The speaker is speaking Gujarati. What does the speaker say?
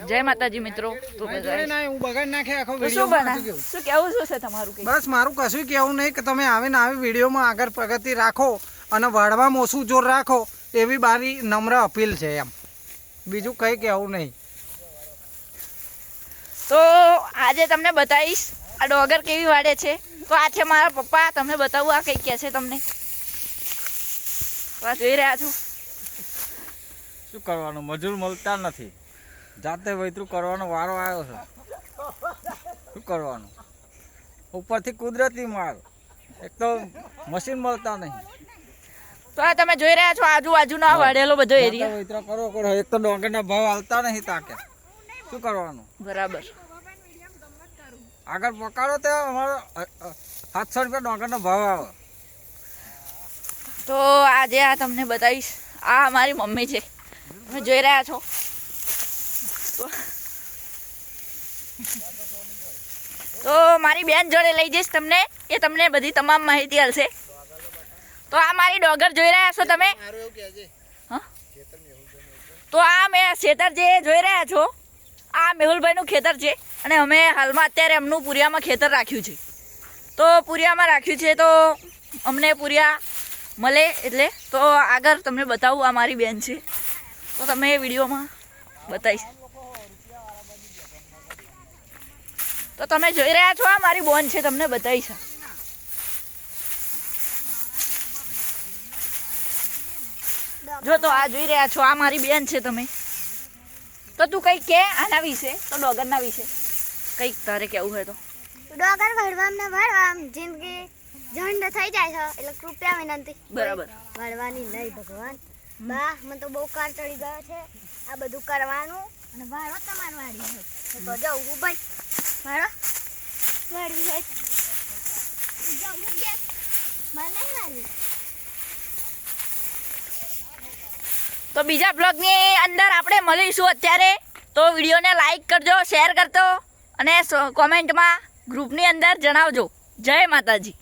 જય માતાજી મિત્રો. તો હું બગાડ નાખે આખો શું કેવું શું છે તમારું? બસ મારું કશું કેવું નહીં કે તમે આવે ને આવી વિડીયોમાં આગળ પ્રગતિ રાખો અને વાળવામાં ઓછું જોર રાખો એવી મારી નમ્ર અપીલ છે એમ, બીજું કંઈ કહેવું નહીં. તો આજે તમને બતાવીશ આ ડોગર કેવી વાડે છે. તો આ છે મારા પપ્પા, તમને બતાવું આ કઈ કહે છે તમને. જોઈ રહ્યા છો શું કરવાનું, મજૂર મળતા નથી, જાતે વૈતરું કરવાનો વારો આવ્યો છે. શું કરવાનું, ઉપરથી કુદરતી માલ, એક તો મશીન મળતા નહીં. તો આ તમે જોઈ રહ્યા છો આજુબાજુનો આ વાડેલો બધો એરિયા. વૈતરા કરો એક તો ડોંગરના ભાવ હાલતા નહીં તાકે. શું કરવાનું? બરાબર. આગળ પકાડો તો અમારો 700 રૂપિયા ડોંગરનો ભાવ આવે. તો આજે આ તમને બતાવીશ. આ અમારી મમ્મી છે, તમે જોઈ રહ્યા છો. તો મારી બેન જોડે લઈ જઈશ તમને, એ તમને બધી તમામ માહિતી હલશે. તો આ મારી ડોગર જોઈ રહ્યા છો તમે. તો આ મેં ખેતર જે જોઈ રહ્યા છો આ મેહુલભાઈનું ખેતર છે અને અમે હાલમાં અત્યારે એમનું પુરિયામાં ખેતર રાખ્યું છે. તો પુરિયામાં રાખ્યું છે તો અમને પુરિયા મળે એટલે તો આગળ તમને બતાવું. આ મારી બેન છે તો તમે વિડીયોમાં બતાવીશ. તો તમે જોઈ રહ્યા છો આ મારી બોન છે, તમને બતાવીશ. જો તો આ જોઈ રહ્યા છો આ મારી બેન છે તમે. તો તું કંઈક કે આના વિશે, તો ડોગરના વિશે કંઈક તારે કેવું હોય તો. ડોગર વળવામાં જિંદગી ઝંડ થઈ જાય છે એટલે કૃપયા વિનંતી. બરાબર. વળવાની નહીં ભગવાન. બા મને તો બહુ કાર ચડી ગયો છે આ બધું કરવાનું અને વાળો તમારે વાળી હોય તો જવું ભાઈ વાળો વાળવી હોય જવું ગેસ મને નહીં વાળી. તો બીજા બ્લોગની અંદર આપણે મળીશું અત્યારે. તો વિડીયોને લાઈક કરજો, શેર કરજો અને કોમેન્ટમાં ગ્રુપની અંદર જણાવજો. જય માતાજી.